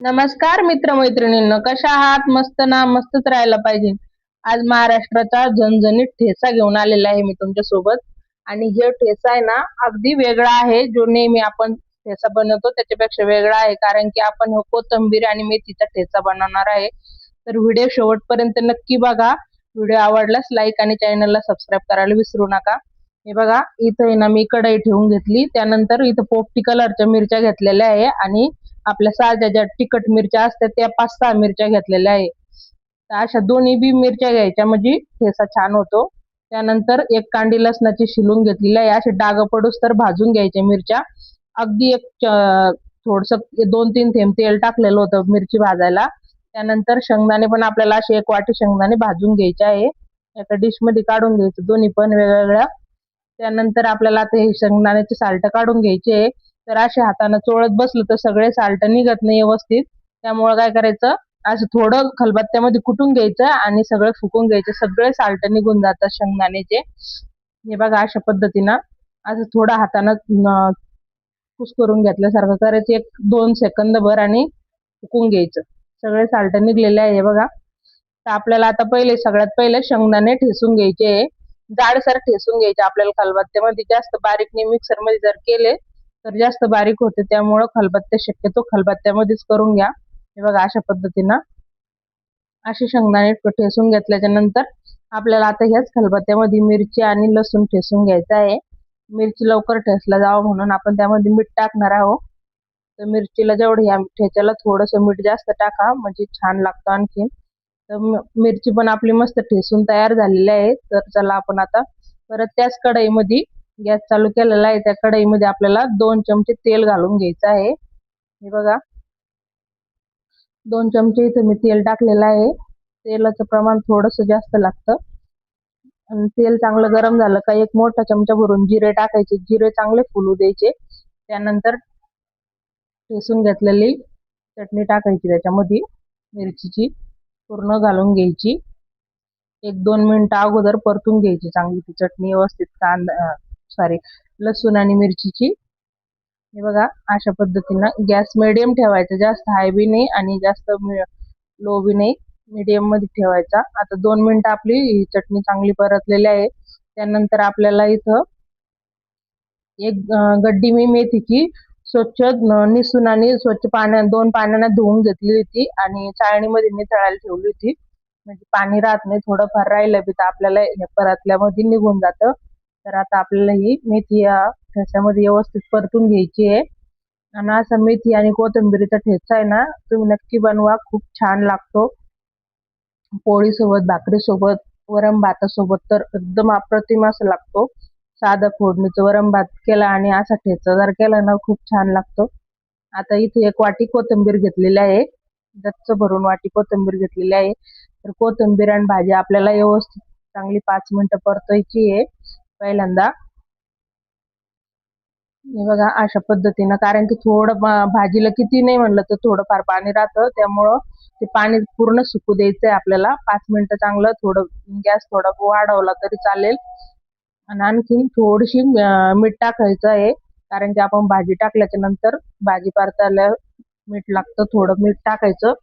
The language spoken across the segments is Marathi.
नमस्कार मित्र-मैत्रिणींनो, कशा आहात? मस्त ना? मस्तच राहायला पाहिजे. आज महाराष्ट्राचा झणझणीत ठेचा घेऊन आलेला आहे मी तुमच्या सोबत. आणि हे ठेचा आहे ना, अगदी वेगळा आहे. जो नेहमी आपण ठेचा बनवतो त्याच्यापेक्षा वेगळा आहे, कारण की आपण कोथिंबीर आणि मेथीचा ठेचा बनवणार आहे. तर व्हिडिओ शेवटपर्यंत नक्की बघा. व्हिडिओ आवडल्यास लाईक आणि चॅनलला सबस्क्राईब करायला विसरू नका. हे बघा, इथं आहे ना मी कढई ठेवून घेतली. त्यानंतर इथं पोपटी कलरच्या मिरच्या घेतलेल्या आहे आणि आपल्या साध्या ज्या तिखट मिरच्या असतात त्या 5-6 मिरच्या घेतलेल्या आहे. तर अशा दोन्ही बी मिरच्या घ्यायच्या, म्हणजे ठेचा छान होतो. त्यानंतर एक कांडी लसणाची शिलून घेतलेली आहे. असे डाग पडूस तर भाजून घ्यायच्या मिरच्या. अगदी थोडस 2-3 थेंब तेल टाकलेलं होतं मिरची भाजायला. त्यानंतर शेंगदाणे पण आपल्याला असे 1 वाटी शेंगदाणे भाजून घ्यायचे आहे. एका डिश मध्ये काढून घ्यायचं दोन्ही पण वेगवेगळ्या. त्यानंतर आपल्याला आता हे शेंगदाण्याचे साल्ट काढून घ्यायचे. तर असे हाताने चोळत बसलं तर सगळे साल्ट निघत नाही व्यवस्थित. त्यामुळे काय करायचं, असं थोडं खलबत्त्यामध्ये कुटून घ्यायचं आणि सगळं फुकून घ्यायचं. सगळे साल्ट निघून जातात शेंगदाण्याचे. हे बघा, अशा पद्धतीनं असं थोडं हातानं कुस्करून घेतल्यासारखं करायचं 1-2 सेकंद भर आणि फुकून घ्यायचं. सगळे साल्ट निघलेले आहे हे बघा. तर आपल्याला आता सगळ्यात पहिले शेंगदाणे ठेचून घ्यायचे. जाडसर ठेचून घ्यायचे आपल्याला खलबत्त्यामध्ये. जास्त बारीक नाही, मिक्सर मध्ये जर केले तर जास्त बारीक होते. त्यामुळं शक्यतो खलबत्त्यामध्येच करून घ्या. हे बघा, अशा पद्धतीनं असे शेंगदाणे ठेचून घेतल्याच्या नंतर आपल्याला आता ह्याच खलबत्त्यामध्ये मिरची आणि लसूण ठेचून घ्यायचं आहे. मिरची लवकर ठेचला जावं म्हणून आपण त्यामध्ये मीठ टाकणार आहोत. तर मिरचीला जेवढं ह्या ठेच्याला थोडंसं मीठ जास्त टाका, म्हणजे छान लागतं आणखीन. तर मिरची पण आपली मस्त ठेचून तयार झालेली आहे. तर चला आपण आता परत त्याच कढईमध्ये गॅस चालू केलेला आहे. त्या कढईमध्ये आपल्याला 2 चमचे तेल घालून घ्यायचं आहे. हे बघा, 2 चमचे इथं मी तेल टाकलेलं आहे. तेलाचं प्रमाण थोडंसं जास्त लागतं. आणि तेल चांगलं गरम झालं का 1 मोठा चमचा भरून जिरे टाकायचे. जिरे चांगले फुलू द्यायचे. त्यानंतर ठेचून घेतलेली चटणी टाकायची त्याच्यामध्ये, मिरचीची पूर्ण घालून घ्यायची. 1-2 मिनिटं अगोदर परतून घ्यायची चांगली ती चटणी व्यवस्थित. लसूण आणि मिरचीची. हे बघा, अशा पद्धतीनं गॅस मिडियम ठेवायचा, जास्त हाय बी नाही आणि जास्त लो बी नाही, मिडियम मध्ये ठेवायचा. आता 2 मिनिटं आपली ही चटणी चांगली परतलेली आहे. त्यानंतर आपल्याला इथं एक गड्डी मी मेथीची स्वच्छ निसून आणि स्वच्छ 2 पाण्याने धुवून घेतली होती आणि चाळणीमध्ये निथळायला ठेवली होती. म्हणजे पाणी राहत नाही, थोडंफार राहिलं बी तर आपल्याला हे परतल्यामध्ये निघून जातं. तर आता आपल्याला ही मेथी ठेच्यामध्ये व्यवस्थित परतून घ्यायची आहे. आणि असा मेथी आणि कोथिंबीरीचा ठेचा आहे ना, तुम्ही नक्की बनवा, खूप छान लागतो. पोळीसोबत, भाकरीसोबत, वरण भातासोबत तर एकदम अप्रतिम असं लागतो. साधं फोडणीचं वरण भात केला आणि असा ठेचा जर केला ना, खूप छान लागतो. आता इथे 1 वाटी कोथिंबीर घेतलेली आहे. गच्च भरून वाटी कोथिंबीर घेतलेली आहे. तर कोथिंबीर आणि भाजी आपल्याला व्यवस्थित चांगली 5 मिनिटं परतायची आहे पहिल्यांदा. हे बघा, अशा पद्धतीनं, कारण की थोडं भाजीला किती नाही म्हणलं तर थोडंफार पाणी राहतं. त्यामुळं ते पाणी पूर्ण सुकू द्यायचंय आपल्याला. 5 मिनिटं चांगलं थोडं गॅस थोडा वाढवला तरी चालेल. आणि आणखीन थोडीशी मीठ टाकायचं आहे, कारण की आपण भाजी टाकल्याच्या नंतर भाजी परतायला मीठ लागतं. थोडं मीठ टाकायचं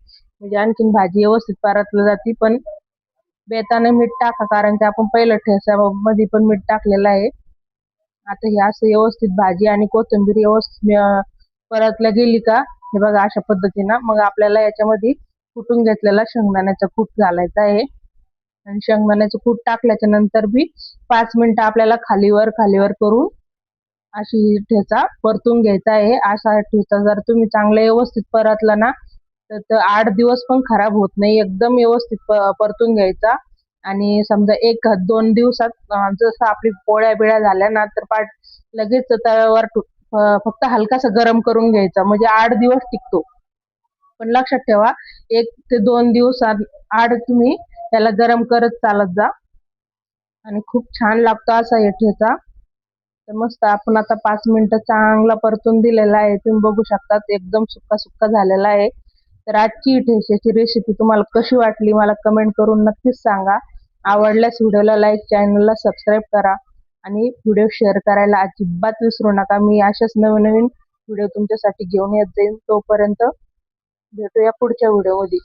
म्हणजे आणखीन भाजी व्यवस्थित परतली जाते. पण बेताने मीठ टाका, कारण की आपण पहिलं ठेच्यामध्ये पण मीठ टाकलेलं आहे. आता हे असं व्यवस्थित भाजी आणि कोथिंबीर व्यवस्थित परतल्या गेली का, हे बघा, अशा पद्धतीनं मग आपल्याला याच्यामध्ये कुटून घेतलेला शेंगदाण्याचा कूट घालायचा आहे. आणि शेंगदाण्याचं कूट टाकल्याच्या नंतर बी 5 मिनिटं आपल्याला खालीवर करून अशी ठेचा परतून घ्यायचा आहे. असा ठेचा जर तुम्ही चांगला व्यवस्थित परतला ना, तर 8 दिवस पण खराब होत नाही. एकदम व्यवस्थित परतून घ्यायचा. आणि समजा 1-2 दिवसात जसं आपली पोळ्या बिळ्या झाल्या ना, तर लगेच तव्यावर फक्त हलकासा गरम करून घ्यायचा, म्हणजे 8 दिवस टिकतो. पण लक्षात ठेवा, 1 ते 2 दिवसात आड तुम्ही त्याला गरम करत चालत जा. आणि खूप छान लागतो असा हे ठेचा. तर मस्त आपण आता 5 मिनिटं चांगला परतून दिलेला आहे. तुम्ही बघू शकता एकदम सुक्का सुक्का झालेला आहे. तर आजची ठेच्याची रेसिपी तुम्हाला कशी वाटली मला कमेंट करून नक्कीच सांगा. आवडल्यास व्हिडिओला लाईक, चॅनलला सबस्क्राईब करा आणि व्हिडिओ शेअर करायला अजिबात विसरू नका. मी अशाच नवीन नवीन व्हिडिओ तुमच्यासाठी घेऊन येत जाईन. तोपर्यंत भेटूया पुढच्या व्हिडिओ मध्ये.